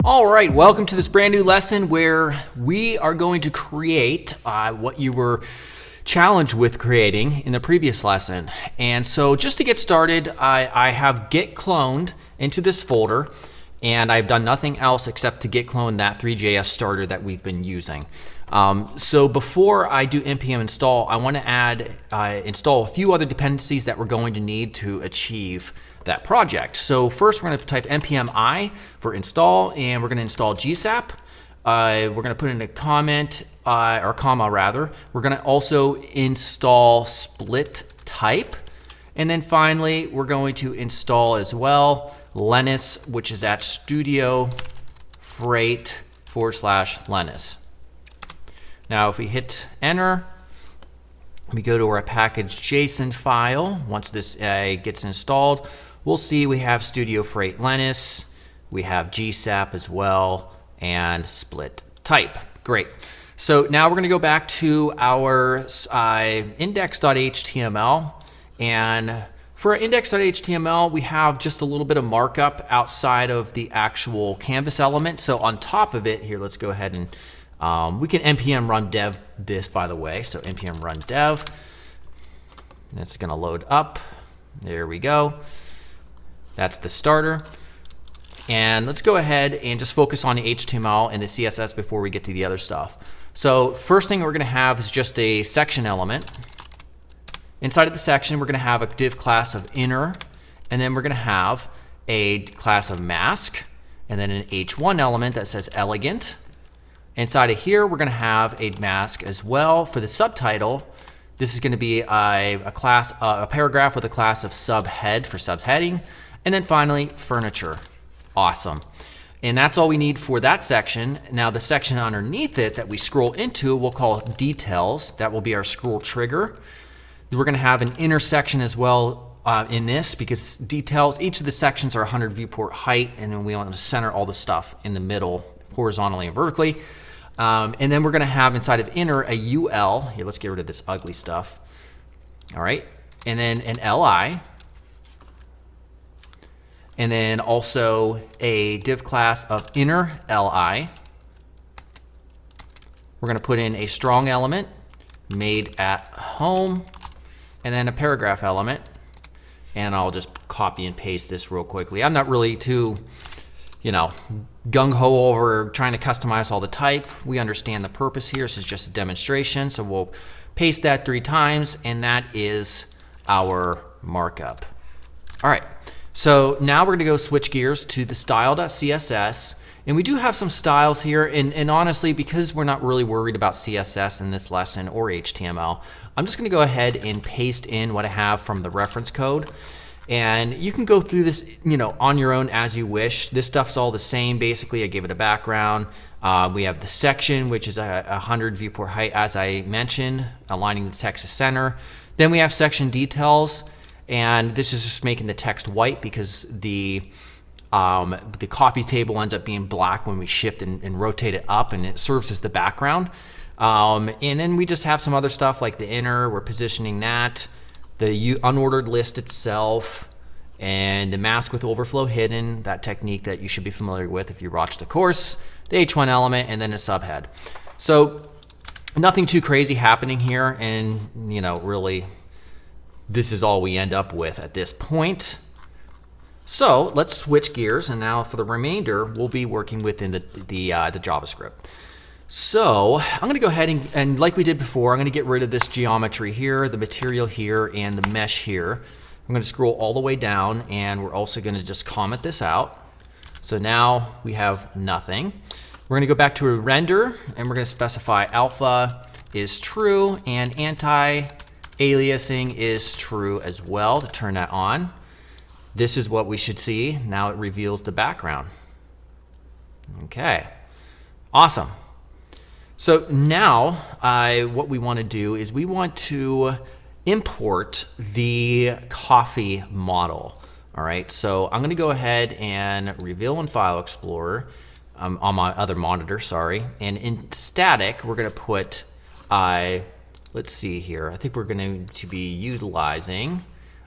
All right, welcome to this brand new lesson where we are going to create what you were challenged with creating in the previous lesson. And so just to get started, I have git cloned into this folder, and I've done nothing else except to git clone that Three.js starter that we've been using. So before I do npm install, I want to install a few other dependencies that we're going to need to achieve that project. So first we're going to type npm I for install, and we're going to install GSAP. We're going to put in a comment, or comma rather. We're going to also install split type. And then finally, we're going to install as well Linus, which is at studio freight/Linus. Now, if we hit enter, we go to our package JSON file. Once this gets installed, we'll see we have studio freight Linus, we have GSAP as well, and split type. Great. So now we're going to go back to our index.html, and for our index.html, we have just a little bit of markup outside of the actual canvas element. So on top of it, here, let's go ahead and we can npm run dev this, by the way. So npm run dev. And it's going to load up. There we go. That's the starter. And let's go ahead and just focus on the HTML and the CSS before we get to the other stuff. So first thing we're going to have is just a section element. Inside of the section, we're going to have a div class of inner, and then we're going to have a class of mask, and then an h1 element that says elegant. Inside of here, we're going to have a mask as well. For the subtitle, this is going to be a paragraph with a class of subhead for subheading. And then finally, furniture. Awesome. And that's all we need for that section. Now the section underneath it that we scroll into, we'll call details. That will be our scroll trigger. We're going to have an intersection as well in this, because details, each of the sections are 100 viewport height, and then we want to center all the stuff in the middle, horizontally and vertically. And then we're going to have inside of inner a UL. Here, let's get rid of this ugly stuff. All right. And then an LI. And then also a div class of inner LI. We're going to put in a strong element made at home, and then a paragraph element. And I'll just copy and paste this real quickly. I'm not really too, gung-ho over trying to customize all the type. We understand the purpose here. This is just a demonstration. So we'll paste that 3 times, and that is our markup. All right. So now we're going to go switch gears to the style.css. And we do have some styles here. And honestly, because we're not really worried about CSS in this lesson or HTML, I'm just going to go ahead and paste in what I have from the reference code. And you can go through this, on your own as you wish. This stuff's all the same. Basically, I gave it a background. We have the section, which is a 100 viewport height, as I mentioned, aligning the text to center. Then we have section details. And this is just making the text white because the coffee table ends up being black when we shift and rotate it up, and it serves as the background. And then we just have some other stuff like the inner, we're positioning that, the unordered list itself, and the mask with overflow hidden, that technique that you should be familiar with if you watched the course, the h1 element, and then a subhead. So nothing too crazy happening here, and really this is all we end up with at this point. So let's switch gears, and now for the remainder, we'll be working within the JavaScript. So I'm going to go ahead and like we did before, I'm going to get rid of this geometry here, the material here, and the mesh here. I'm going to scroll all the way down, and we're also going to just comment this out. So now we have nothing. We're going to go back to a render, and we're going to specify alpha is true, and anti-aliasing is true as well to turn that on. This is what we should see. Now it reveals the background. Okay, awesome. So now what we want to do is we want to import the coffee model. All right, so I'm going to go ahead and reveal in File Explorer on my other monitor, sorry. And in static, we're going to put, let's see here. I think we're going to be utilizing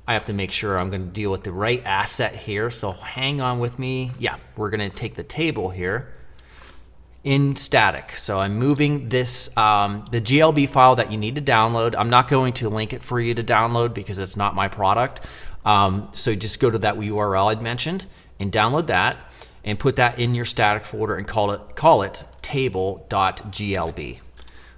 I have to make sure I'm going to deal with the right asset here. So hang on with me. Yeah, we're going to take the table here in static. So I'm moving this, the GLB file that you need to download. I'm not going to link it for you to download because it's not my product. So just go to that URL I'd mentioned and download that and put that in your static folder and call it table.glb.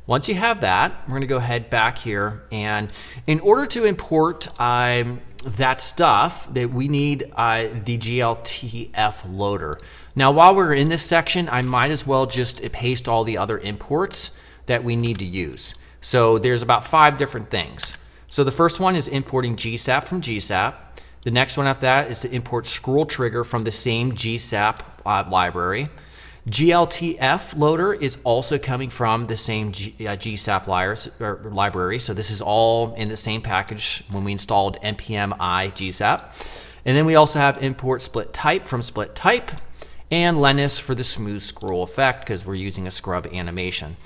Once you have that, we're going to go ahead back here, and in order to import that stuff, that we need the GLTF loader. Now, while we're in this section, I might as well just paste all the other imports that we need to use. So there's about 5 different things. So the first one is importing GSAP from GSAP. The next one after that is to import scroll trigger from the same GSAP library. GLTF loader is also coming from the same GSAP library. So this is all in the same package when we installed npm I GSAP. And then we also have import split type from split type and Linus for the smooth scroll effect because we're using a scrub animation.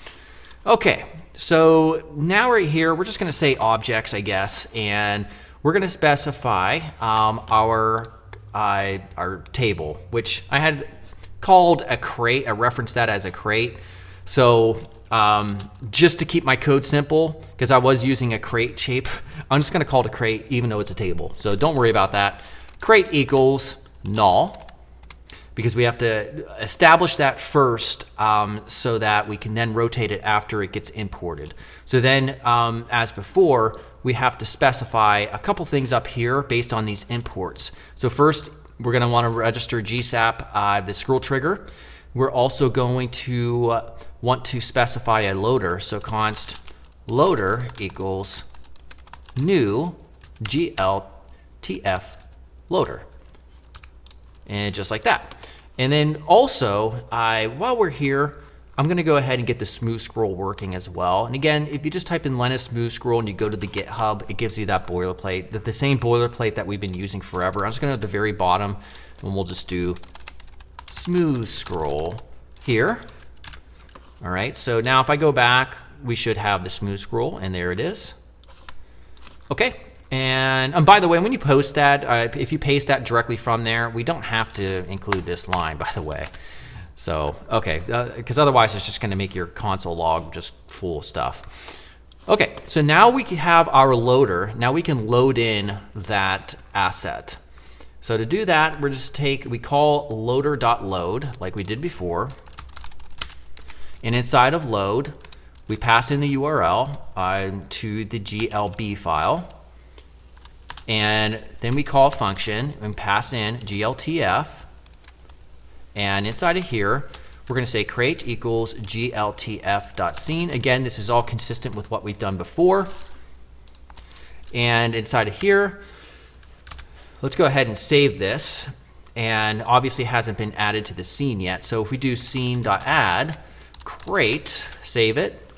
Okay, so now right here, we're just going to say objects, I guess, and we're going to specify our table, which I had called a crate. I referenced that as a crate. So just to keep my code simple, because I was using a crate shape, I'm just going to call it a crate even though it's a table. So don't worry about that. Crate equals null, because we have to establish that first so that we can then rotate it after it gets imported. So then, as before, we have to specify a couple things up here based on these imports. So first, we're going to want to register GSAP, the scroll trigger. We're also going to want to specify a loader. So const loader equals new GLTF loader. And just like that. And then also, while we're here, I'm going to go ahead and get the smooth scroll working as well. And again, if you just type in Linus smooth scroll and you go to the GitHub, it gives you that boilerplate, the same boilerplate that we've been using forever. I'm just going to at the very bottom, and we'll just do smooth scroll here. All right, so now if I go back, we should have the smooth scroll, and there it is. Okay, and by the way, when you post that, if you paste that directly from there, we don't have to include this line, by the way. So, okay, because otherwise it's just going to make your console log just full of stuff. Okay, so now we have our loader. Now we can load in that asset. So to do that, we call loader.load like we did before. And inside of load, we pass in the URL to the GLB file. And then we call a function and pass in GLTF. And inside of here, we're going to say crate equals gltf.scene. Again, this is all consistent with what we've done before. And inside of here, let's go ahead and save this. And obviously it hasn't been added to the scene yet. So if we do scene.add crate, save it.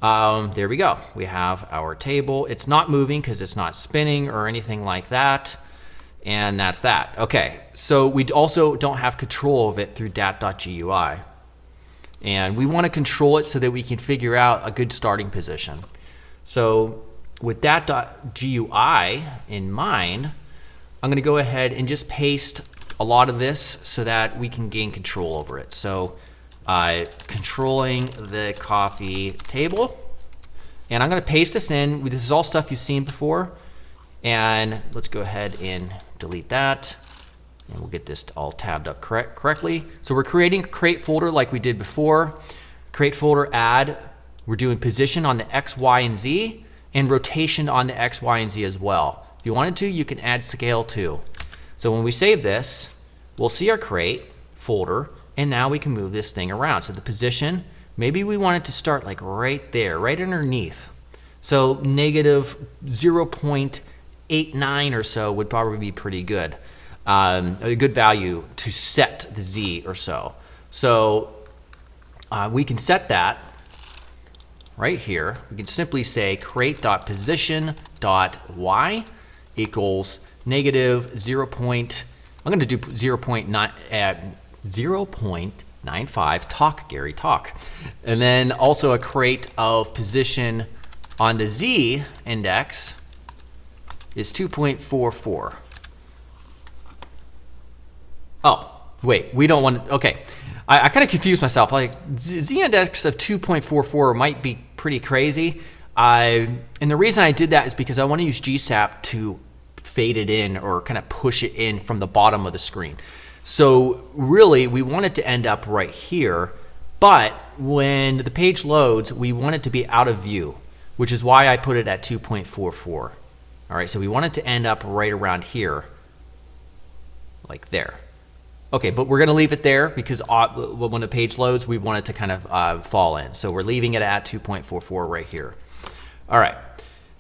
There we go. We have our table. It's not moving because it's not spinning or anything like that. And that's that. Okay, so we also don't have control of it through dat.gui. And we want to control it so that we can figure out a good starting position. So with dat.gui in mind, I'm going to go ahead and just paste a lot of this so that we can gain control over it. So controlling the coffee table. And I'm going to paste this in. This is all stuff you've seen before. And let's go ahead and delete that. And we'll get this all tabbed up correctly. So we're creating a crate folder like we did before. Crate folder add. We're doing position on the X, Y, and Z, and rotation on the X, Y, and Z as well. If you wanted to, you can add scale too. So when we save this, we'll see our crate folder, and now we can move this thing around. So the position, maybe we want it to start like right there, right underneath. So negative 0.89 or so would probably be pretty good. A good value to set the Z or so. So we can set that right here. We can simply say crate.position.y equals negative 0. I'm going to do 0.95. Talk, Gary, talk. And then also a crate of position on the Z index is 2.44. Oh, wait, we don't want to, okay. I kind of confused myself. Like z-index of 2.44 might be pretty crazy. And the reason I did that is because I want to use GSAP to fade it in or kind of push it in from the bottom of the screen. So really, we want it to end up right here. But when the page loads, we want it to be out of view, which is why I put it at 2.44. All right, so we want it to end up right around here, like there. Okay, but we're going to leave it there because when the page loads, we want it to kind of fall in. So we're leaving it at 2.44 right here. All right,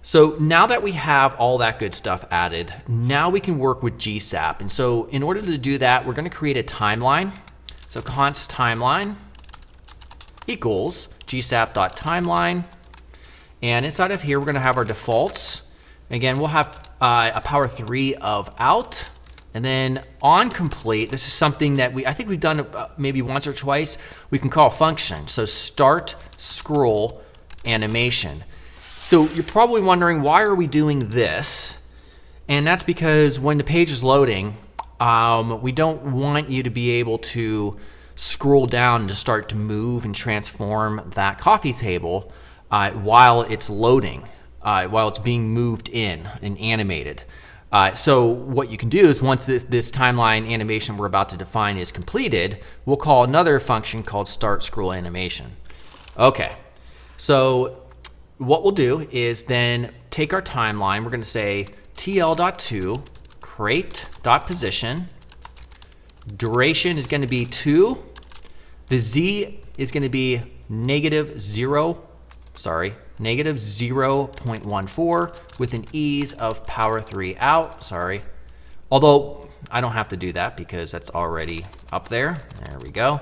so now that we have all that good stuff added, now we can work with GSAP. And so in order to do that, we're going to create a timeline. So const timeline equals gsap.timeline. And inside of here, we're going to have our defaults. Again, we'll have a power 3 of out. And then on complete, this is something that I think we've done maybe once or twice. We can call a function. So start scroll animation. So you're probably wondering, why are we doing this? And that's because when the page is loading, we don't want you to be able to scroll down to start to move and transform that coffee table while it's loading, while it's being moved in and animated. So what you can do is once this timeline animation we're about to define is completed, we'll call another function called start scroll animation. Okay, so what we'll do is then take our timeline. We're going to say tl.to create.position. Duration is going to be 2. The z is going to be negative 0.14 with an ease of power 3 out, sorry. Although I don't have to do that because that's already up there. There we go.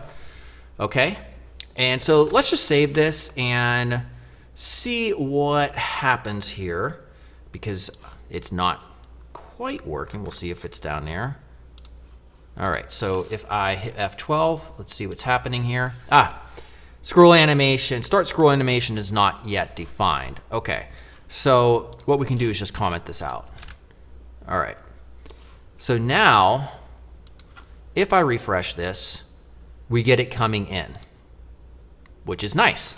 Okay, and so let's just save this and see what happens here because it's not quite working. We'll see if it's down there. All right, so if I hit F12, let's see what's happening here. Scroll animation, start scroll animation is not yet defined. Okay, so what we can do is just comment this out. All right, so now if I refresh this, we get it coming in, which is nice.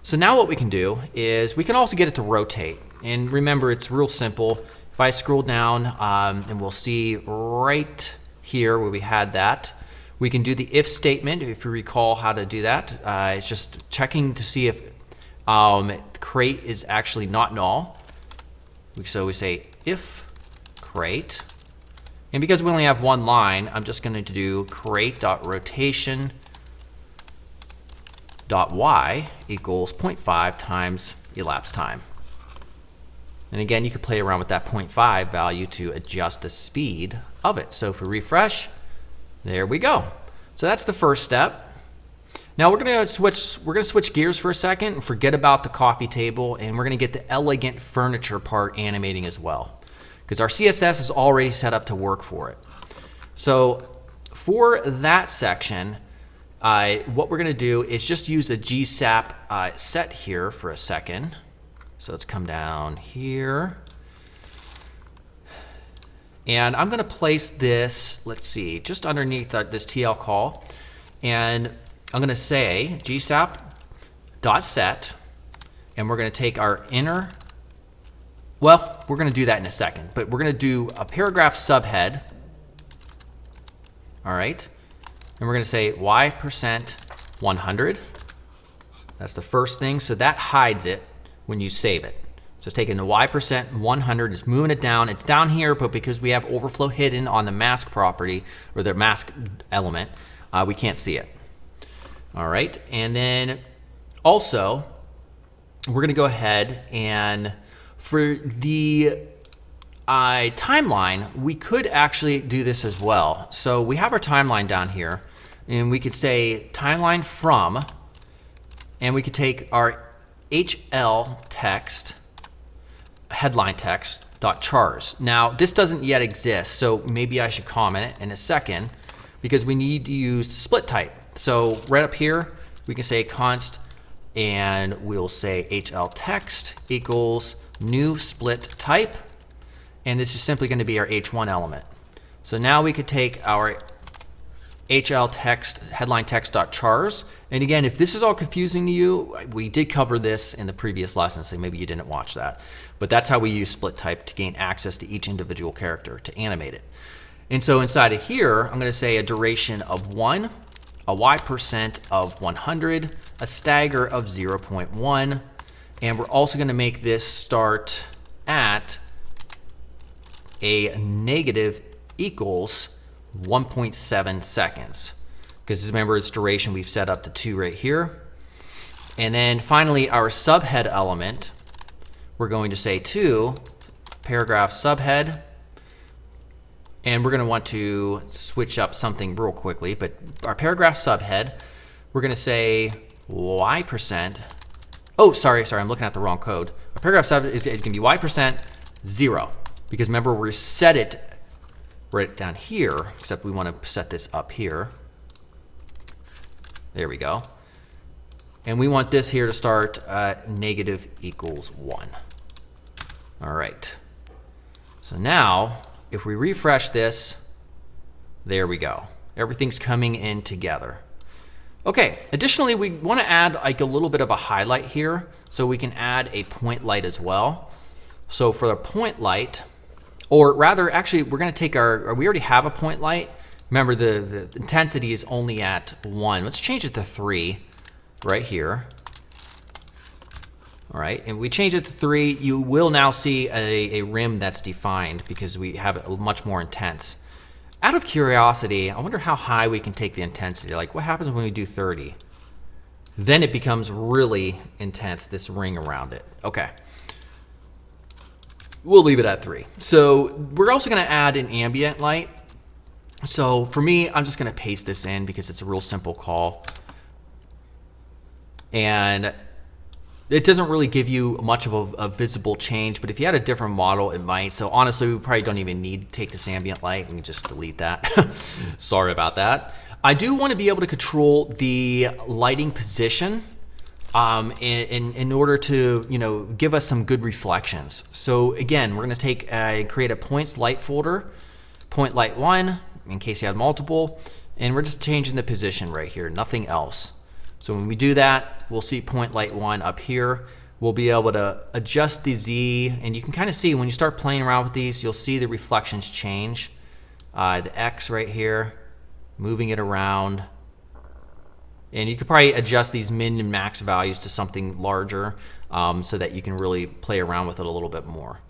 So now what we can do is we can also get it to rotate. And remember, it's real simple. If I scroll down, and we'll see right here where we had that, we can do the if statement, if you recall how to do that. It's just checking to see if crate is actually not null. So we say if crate, and because we only have one line, I'm just going to do crate.rotation.y equals 0.5 times elapsed time. And again, you could play around with that 0.5 value to adjust the speed of it. So if we refresh, there we go. So that's the first step. Now we're gonna switch gears for a second and forget about the coffee table, and we're gonna get the elegant furniture part animating as well, because our CSS is already set up to work for it. So for that section, what we're gonna do is just use a GSAP set here for a second. So let's come down here. And I'm going to place this, let's see, just underneath this TL call. And I'm going to say gsap.set, and we're going to take our inner, well, we're going to do that in a second, but we're going to do a paragraph subhead. All right. And we're going to say y%100. That's the first thing. So that hides it when you save it. So it's taking the y%100, it's moving it down. It's down here, but because we have overflow hidden on the mask property or the mask element, we can't see it. All right, and then also we're gonna go ahead and for the timeline, we could actually do this as well. So we have our timeline down here, and we could say timeline from, and we could take our HL text, headline text dot chars. Now this doesn't yet exist, so maybe I should comment it in a second because we need to use split type. So right up here we can say const, and we'll say HL text equals new split type, and this is simply going to be our H1 element. So now we could take our HL text, headline text.chars. And again, if this is all confusing to you, we did cover this in the previous lesson, so maybe you didn't watch that. But that's how we use split type to gain access to each individual character, to animate it. And so inside of here, I'm going to say a duration of 1, a Y% of 100, a stagger of 0.1, and we're also going to make this start at a negative equals 1.7 seconds. Because remember, its duration we've set up to 2 right here. And then finally, our subhead element, we're going to say to paragraph subhead. And we're going to want to switch up something real quickly. But our paragraph subhead, we're going to say Y%. Oh, sorry, I'm looking at the wrong code. Our paragraph subhead is going to be Y% 0. Because remember, we set it right down here, except we want to set this up here. There we go. And we want this here to start negative equals 1. All right. So now, if we refresh this, there we go. Everything's coming in together. Okay, additionally, we want to add like a little bit of a highlight here, so we can add a point light as well. So for the point light, or rather, actually, we're going to take we already have a point light. Remember, the intensity is only at 1. Let's change it to 3 right here. All right, and we change it to 3. You will now see a rim that's defined because we have it much more intense. Out of curiosity, I wonder how high we can take the intensity. Like, what happens when we do 30? Then it becomes really intense, this ring around it. Okay. We'll leave it at 3. So we're also going to add an ambient light. So for me, I'm just going to paste this in because it's a real simple call. And it doesn't really give you much of a visible change, but if you had a different model, it might. So honestly, we probably don't even need to take this ambient light. We can just delete that. Sorry about that. I do want to be able to control the lighting position in order to give us some good reflections. So again, we're going to take create a points light folder, point light 1, in case you have multiple, and we're just changing the position right here, nothing else. So when we do that, we'll see point light 1 up here. We'll be able to adjust the Z, and you can kind of see when you start playing around with these, you'll see the reflections change. The X right here, moving it around. And you could probably adjust these min and max values to something larger so that you can really play around with it a little bit more.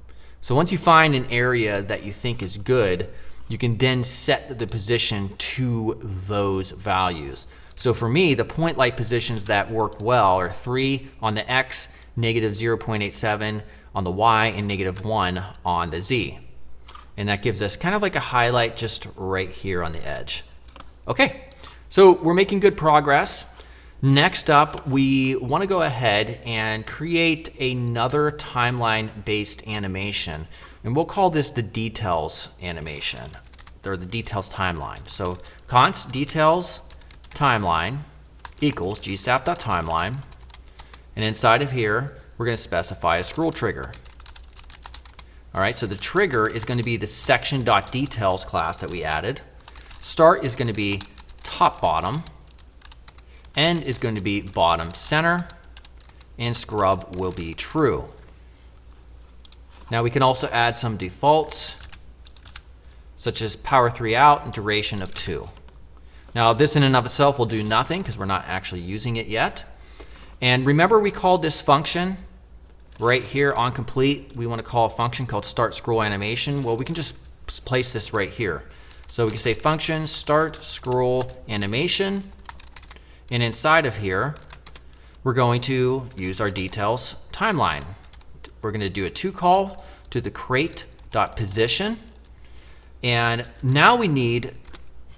So once you find an area that you think is good, you can then set the position to those values. So for me, the point light positions that work well are 3 on the X, negative 0.87 on the Y, and negative 1 on the Z. And that gives us kind of like a highlight just right here on the edge. Okay. So we're making good progress. Next up, we want to go ahead and create another timeline-based animation. And we'll call this the details animation, or the details timeline. So const details timeline equals GSAP.timeline. And inside of here, we're going to specify a scroll trigger. All right, so the trigger is going to be the section.details class that we added. Start is going to be top bottom, end is going to be bottom center, and scrub will be true. Now we can also add some defaults, such as power 3 out and duration of 2. Now this in and of itself will do nothing because we're not actually using it yet. And remember, we called this function right here on complete. We want to call a function called start scroll animation. Well, we can just place this right here. So we can say function start scroll animation, and inside of here, we're going to use our details timeline. We're going to do a toCall to the crate.position, and now we need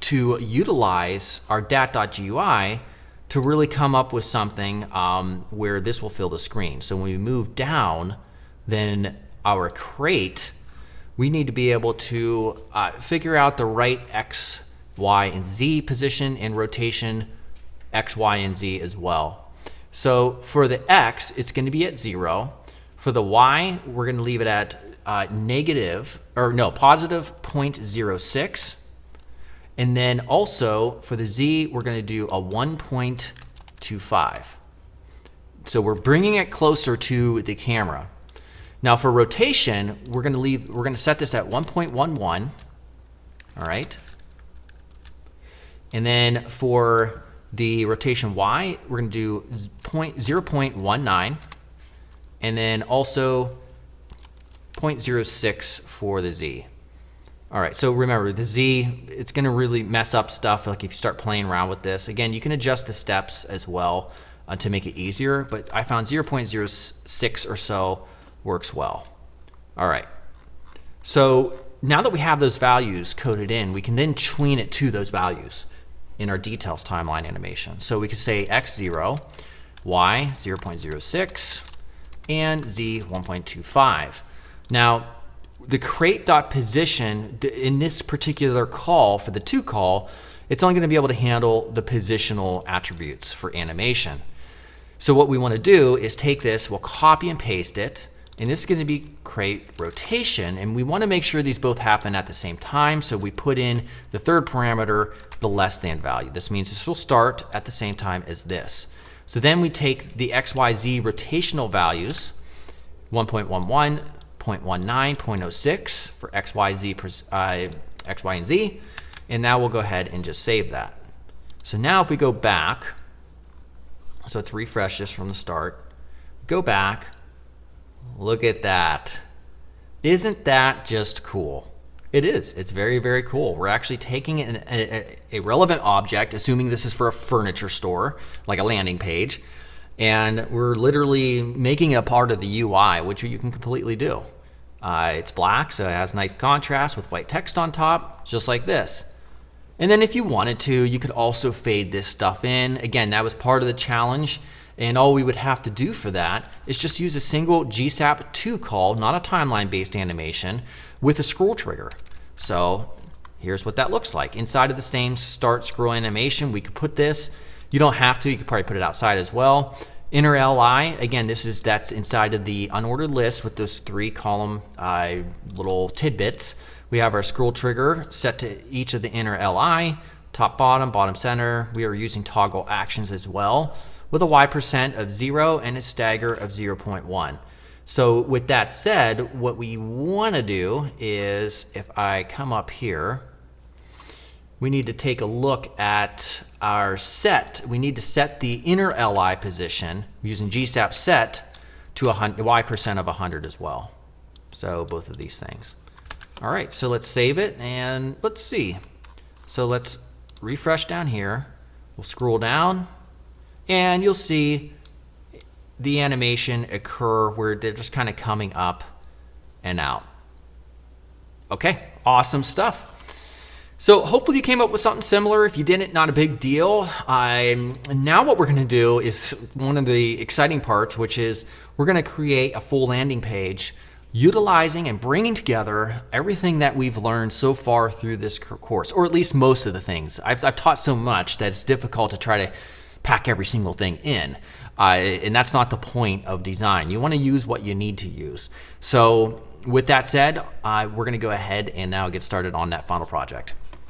to utilize our dat.gui to really come up with something where this will fill the screen. So when we move down, then our crate, we need to be able to figure out the right X, Y, and Z position and rotation X, Y, and Z as well. So for the X, it's going to be at 0. For the Y, we're going to leave it at positive 0.06. And then also for the Z, we're going to do a 1.25. So we're bringing it closer to the camera. Now for rotation, we're going to set this at 1.11. All right. And then for the rotation Y, we're going to do 0.19. And then also 0.06 for the Z. All right, so remember the Z, it's going to really mess up stuff like if you start playing around with this. Again, you can adjust the steps as well to make it easier, but I found 0.06 or so works well. All right, so now that we have those values coded in, we can then tween it to those values in our details timeline animation. So we could say X0, Y 0.06, and Z 1.25. Now, the create.position in this particular call, for the to call, it's only going to be able to handle the positional attributes for animation. So what we want to do is take this, we'll copy and paste it, and this is going to be create rotation, and we want to make sure these both happen at the same time, so we put in the third parameter, the less than value. This means this will start at the same time as this. So then we take the XYZ rotational values, 1.11, 0.19, 0.06 for X, Y, and Z, and now we'll go ahead and just save that. So now if we go back, so let's refresh this from the start, go back, look at that. Isn't that just cool? It is. It's very, very cool. We're actually taking a relevant object, assuming this is for a furniture store, like a landing page, and we're literally making it a part of the UI, which you can completely do. It's black, so it has nice contrast with white text on top, just like this. And then if you wanted to, you could also fade this stuff in. Again, that was part of the challenge, and all we would have to do for that is just use a single GSAP to call, not a timeline-based animation, with a scroll trigger. So here's what that looks like. Inside of the same start scroll animation, we could put this. You don't have to, you could probably put it outside as well. Inner LI, again, that's inside of the unordered list with those 3 column little tidbits. We have our scroll trigger set to each of the inner LI, top, bottom center. We are using toggle actions as well with a Y% of 0 and a stagger of 0.1. So with that said, what we want to do is if I come up here, we need to take a look at our set. We need to set the inner LI position using GSAP set to Y% of 100 as well. So both of these things. All right, so let's save it and let's see. So let's refresh down here. We'll scroll down and you'll see the animation occur where they're just kind of coming up and out. Okay, awesome stuff. So hopefully you came up with something similar. If you didn't, not a big deal. Now what we're going to do is one of the exciting parts, which is we're going to create a full landing page utilizing and bringing together everything that we've learned so far through this course, or at least most of the things. I've taught so much that it's difficult to try to pack every single thing in. And that's not the point of design. You want to use what you need to use. So with that said, we're going to go ahead and now get started on that final project.